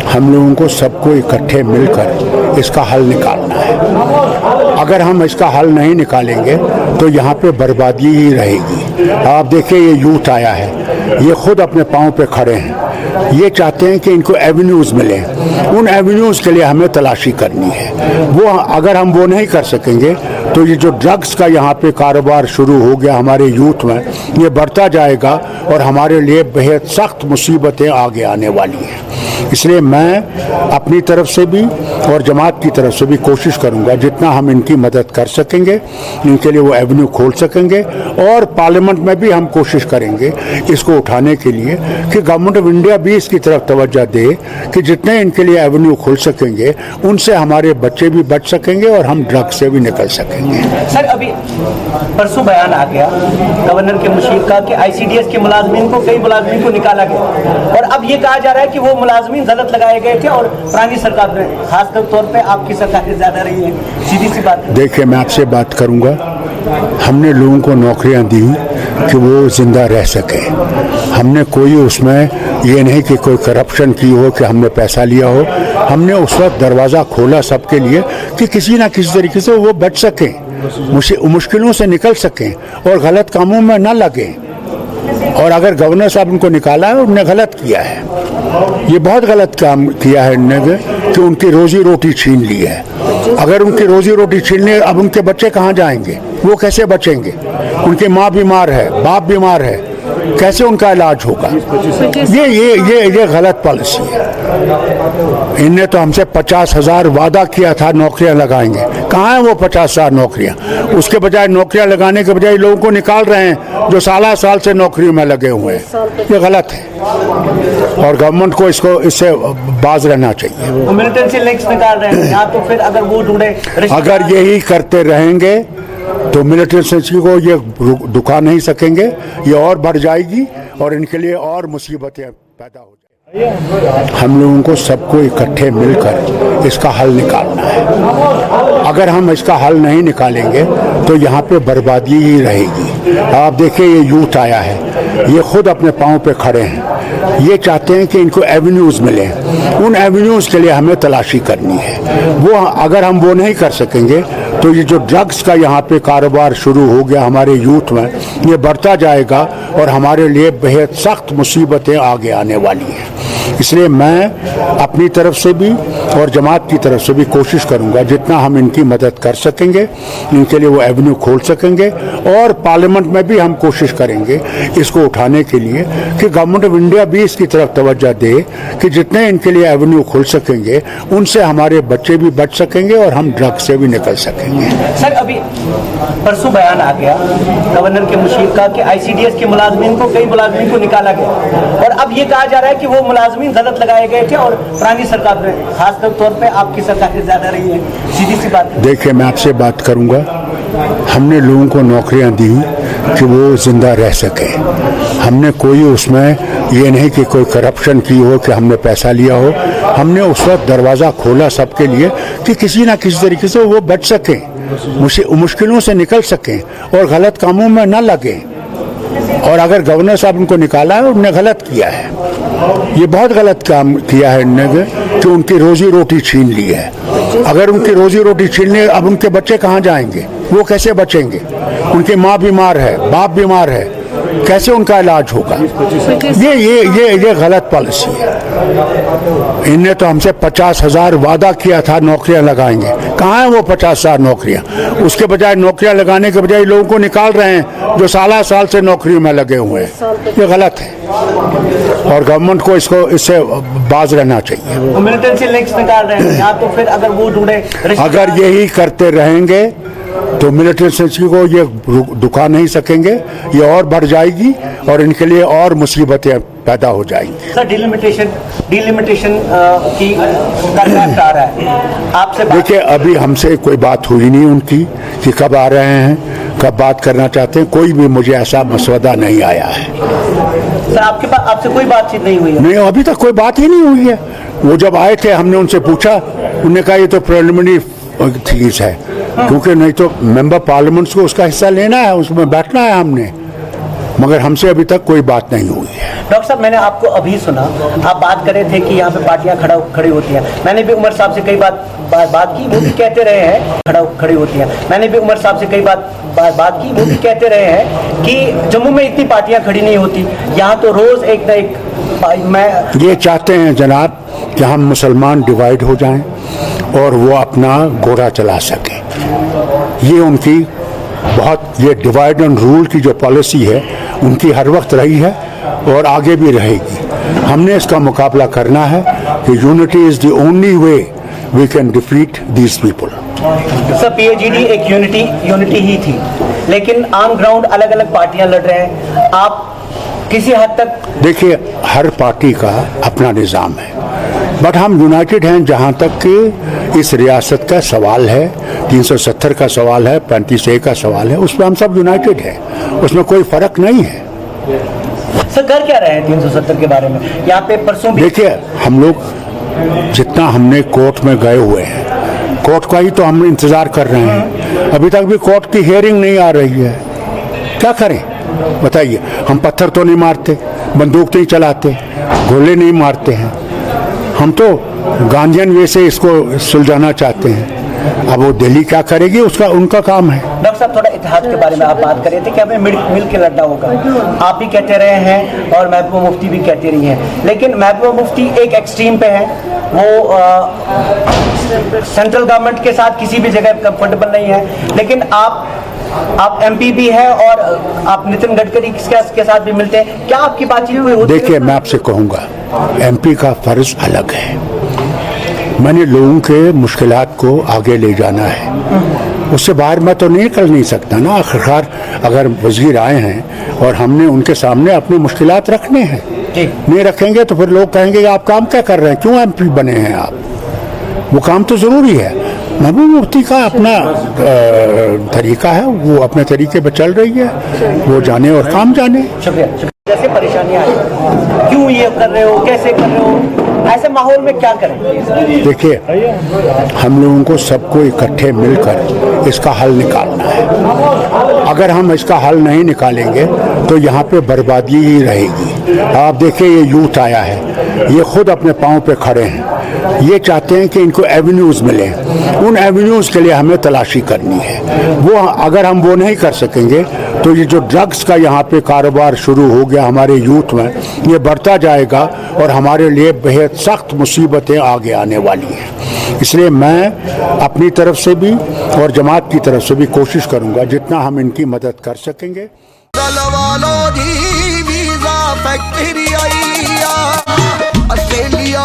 हम लोगों को सबको इकट्ठे मिलकर इसका हल निकालना है। अगर हम इसका हल नहीं निकालेंगे तो यहाँ पे बर्बादी ही रहेगी। आप देखिए ये यूथ आया है, ये खुद अपने पाँव पे खड़े हैं, ये चाहते हैं कि इनको एवेन्यूज़ मिले। उन एवेन्यूज़ के लिए हमें तलाशी करनी है। वो अगर हम वो नहीं कर सकेंगे तो ये जो ड्रग्स का यहाँ पे कारोबार शुरू हो गया हमारे यूथ में, ये बढ़ता जाएगा और हमारे लिए बेहद सख्त मुसीबतें आगे आने वाली हैं। इसलिए मैं अपनी तरफ से भी और जमात की तरफ से भी कोशिश करूंगा जितना हम इनकी मदद कर सकेंगे, इनके लिए वो एवेन्यू खोल सकेंगे। और पार्लियामेंट में भी हम कोशिश करेंगे इसको उठाने के लिए कि गवर्नमेंट ऑफ इंडिया भी इसकी तरफ तवज्जो दे कि जितने इनके लिए एवेन्यू खुल सकेंगे उनसे हमारे बच्चे भी बच सकेंगे और हम ड्रग से भी निकल सकेंगे। सर, अभी परसों बयान आ गया गवर्नर के मुशीर का कि ICDS के मुलाजमीन को, कई मुलाजमीन को निकाला गया और अब ये कहा जा रहा है कि वो मुलाजमीन गलत लगाए गए थे और पुरानी सरकार में, खास तौर पे आपकी सरकार ज्यादा रही है। सीधी सी बात। देखिए, मैं आपसे बात करूंगा, हमने लोगों को नौकरियां दी कि वो जिंदा रह सके। हमने कोई उसमें ये नहीं कि कोई करप्शन की हो, कि हमने पैसा लिया हो। हमने उस वक्त दरवाज़ा खोला सबके लिए कि किसी ना किसी तरीके से वो बच सकें, मुश्किलों से निकल सकें और गलत कामों में न लगें। और अगर गवर्नर साहब उनको निकाला है, उन्होंने गलत किया है, ये बहुत गलत काम किया है इन्होंने कि उनकी रोजी रोटी छीन ली है। अगर उनकी रोजी रोटी छीन ली, अब उनके बच्चे कहाँ जाएंगे, वो कैसे बचेंगे? उनकी माँ बीमार है, बाप बीमार है, कैसे उनका इलाज होगा? ये गलत पॉलिसी है। इनने तो हमसे 50,000 वादा किया था नौकरियां लगाएंगे, कहाँ है वो 50,000 नौकरियां? उसके बजाय नौकरियां लगाने के बजाय लोगों को निकाल रहे हैं जो साल से नौकरियों में लगे हुए हैं। ये गलत है और गवर्नमेंट को इससे बाज रहना चाहिए। मिलिटेंसी लिंक्स निकाल रहे हैं, या तो फिर अगर वो ढूंढे, अगर यही करते रहेंगे तो मिलिटेंसी को ये दुखा नहीं सकेंगे, ये और बढ़ जाएगी और इनके लिए और मुसीबतें पैदा हो जाएगी। हम लोगों को सबको इकट्ठे मिलकर इसका हल निकालना है। अगर हम इसका हल नहीं निकालेंगे तो यहाँ पे बर्बादी ही रहेगी। आप देखिए ये यूथ आया है, ये खुद अपने पाँव पे खड़े हैं, ये चाहते हैं कि इनको एवेन्यूज़ मिले। उन एवेन्यूज़ के लिए हमें तलाशी करनी है। वो अगर हम वो नहीं कर सकेंगे तो ये जो ड्रग्स का यहाँ पे कारोबार शुरू हो गया हमारे यूथ में, ये बढ़ता जाएगा और हमारे लिए बेहद सख्त मुसीबतें आगे आने वाली हैं। इसलिए मैं अपनी तरफ से भी और जमात की तरफ से भी कोशिश करूंगा जितना हम इनकी मदद कर सकेंगे, इनके लिए वो एवेन्यू खोल सकेंगे। और पार्लियामेंट में भी हम कोशिश करेंगे इसको उठाने के लिए कि गवर्नमेंट ऑफ इंडिया भी इसकी तरफ तवज्जो दे कि जितने इनके लिए एवेन्यू खुल सकेंगे उनसे हमारे बच्चे भी बच सकेंगे और हम ड्रग से भी निकल सकेंगे। सर, अभी परसों बयान आ गया गवर्नर के मुशीर का कि ICDS के मुलाजमीन को, कई मुलाजमीन को निकाला गया और अब ये कहा जा रहा है कि वो मुलाजमीन गलत लगाए गए थे और पुरानी सरकार में, खास तौर पे आपकी सरकार ज्यादा रही है। सीधी सी बात। देखिए, मैं आपसे बात करूंगा, हमने लोगों को नौकरियां दी कि वो जिंदा रह सके। हमने कोई उसमें ये नहीं कि कोई करप्शन की हो, कि हमने पैसा लिया हो। हमने उस वक्त दरवाज़ा खोला सबके लिए कि किसी ना किसी तरीके से वो बच सकें, मुश्किलों से निकल सकें और गलत कामों में न लगें। और अगर गवर्नर साहब उनको निकाला है, उन्होंने गलत किया है, ये बहुत गलत काम किया है इन्होंने कि उनकी रोजी रोटी छीन ली है। अगर उनकी रोजी रोटी छीन ली, अब उनके बच्चे कहाँ जाएंगे, वो कैसे बचेंगे? उनकी माँ बीमार है, बाप बीमार है, कैसे उनका इलाज होगा? ये गलत पॉलिसी है। इनने तो हमसे 50,000 वादा किया था नौकरियां लगाएंगे, कहाँ है वो 50,000 नौकरियां? उसके बजाय नौकरियां लगाने के बजाय लोगों को निकाल रहे हैं जो साल से नौकरियों में लगे हुए हैं। ये गलत है और गवर्नमेंट को इससे बाज रहना चाहिए। मिलिटेंसी लिंक्स निकाल रहे हैं, या तो फिर अगर वो ढूंढे, अगर यही करते रहेंगे तो मिलिटेंसी को ये दुखा नहीं सकेंगे, ये और बढ़ जाएगी और इनके लिए और मुसीबतें पैदा हो जाएंगी। सर, डिलिमिटेशन की ड्राफ्ट आ रहा है आपसे। देखिए, अभी हमसे कोई बात हुई नहीं उनकी कि कब आ रहे हैं, कब बात करना चाहते हैं। कोई भी मुझे ऐसा मसवदा नहीं आया है। सर, आपसे कोई बातचीत नहीं हुई है? नहीं, अभी तक कोई बात ही नहीं हुई है। वो जब आए थे हमने उनसे पूछा, उन्होंने कहा ये तो प्रिलिमिनरी चीज है, क्योंकि नहीं तो मेंबर पार्लियामेंट को उसका हिस्सा लेना है, उसमें बैठना है हमने। मगर हमसे अभी तक कोई बात नहीं हुई है। डॉक्टर साहब, मैंने आपको अभी सुना, आप बात कर रहे थे कि यहाँ पे पार्टियां खड़ी होती हैं। मैंने भी उमर साहब से कई बात की, वो भी कहते रहे हैं खड़ी होती हैं। मैंने भी उमर साहब से कई बात की, वो भी कहते रहे हैं कि जम्मू में इतनी पार्टियां खड़ी नहीं होती, यहाँ तो रोज एक न एक। मैं ये चाहते हैं जनाब कि हम मुसलमान डिवाइड हो जाएं और वो अपना घोड़ा चला सकें। ये उनकी ये डिवाइड एंड रूल की जो पॉलिसी है उनकी हर वक्त रही है और आगे भी रहेगी। हमने इसका मुकाबला करना है कि unity is the only way we can defeat these people. Sir, PAGD एक यूनिटी ही थी, लेकिन ऑन ग्राउंड अलग अलग पार्टियां लड़ रहे हैं। आप किसी हद तक देखिए, हर पार्टी का अपना निज़ाम है, बट हम यूनाइटेड हैं। जहाँ तक कि इस रियासत का सवाल है, 370 का सवाल है, 35A का सवाल है, उसमें हम सब यूनाइटेड हैं, उसमें कोई फर्क नहीं है। सर, कर क्या रहे हैं 370 के बारे में? यहाँ पे परसों भी देखिए, हम लोग जितना हमने कोर्ट में गए हुए हैं, कोर्ट का ही तो हम इंतजार कर रहे हैं। अभी तक भी कोर्ट की हियरिंग नहीं आ रही है। क्या करें बताइए? हम पत्थर तो नहीं मारते, बंदूक नहीं चलाते, गोले नहीं मारते हैं। हम तो गांधीयन वे से इसको सुलझाना चाहते हैं। अब वो दिल्ली क्या करेगी, उसका उनका काम है। डॉक्टर साहब, थोड़ा इतिहास के बारे में आप बात कर रहे थे कि हमें मिल के लड़ना होगा। आप भी कहते रहे हैं और महबूबा मुफ्ती भी कहती रही हैं, लेकिन महबूबा मुफ्ती एक एक्सट्रीम पे है। वो सेंट्रल गवर्नमेंट के साथ किसी भी जगह कंफर्टेबल नहीं है, लेकिन आप एमपी भी हैं और आप नितिन गडकरी के साथ भी मिलते हैं। क्या आपकी बातचीत हुई? देखिए, मैं आपसे कहूँगा, एमपी का फर्ज अलग है। मैंने लोगों के मुश्किलात को आगे ले जाना है, उससे बाहर मैं तो निकल नहीं सकता ना। आखिरकार अगर वजीर आए हैं और हमने उनके सामने अपनी मुश्किलात रखने हैं, नहीं रखेंगे तो फिर लोग कहेंगे कि आप काम क्या कर रहे हैं, क्यों एमपी बने हैं आप? वो काम तो ज़रूरी है। महबूबा मुफ्ती का अपना तरीका है, वो अपने तरीके पर चल रही है, वो जाने और काम जाने। शुक्रिया। जैसे परेशानियां आई, क्यों ये कर रहे हो, कैसे कर रहे हो, ऐसे माहौल में क्या करें? देखिए, हम लोगों को सबको इकट्ठे मिलकर इसका हल निकालना है। अगर हम इसका हल नहीं निकालेंगे तो यहाँ पे बर्बादी ही रहेगी। आप देखिए, ये यूथ आया है, ये खुद अपने पाँव पे खड़े हैं, ये चाहते हैं कि इनको एवेन्यूज़ मिले। उन एवेन्यूज़ के लिए हमें तलाशी करनी है। वो अगर हम वो नहीं कर सकेंगे तो ये जो ड्रग्स का यहाँ पे कारोबार शुरू हो गया हमारे यूथ में, ये बढ़ता जाएगा और हमारे लिए बेहद सख्त मुसीबतें आगे आने वाली हैं। इसलिए मैं अपनी तरफ से भी और जमात की तरफ से भी कोशिश करूँगा जितना हम इनकी मदद कर सकेंगे। ऑस्ट्रेलिया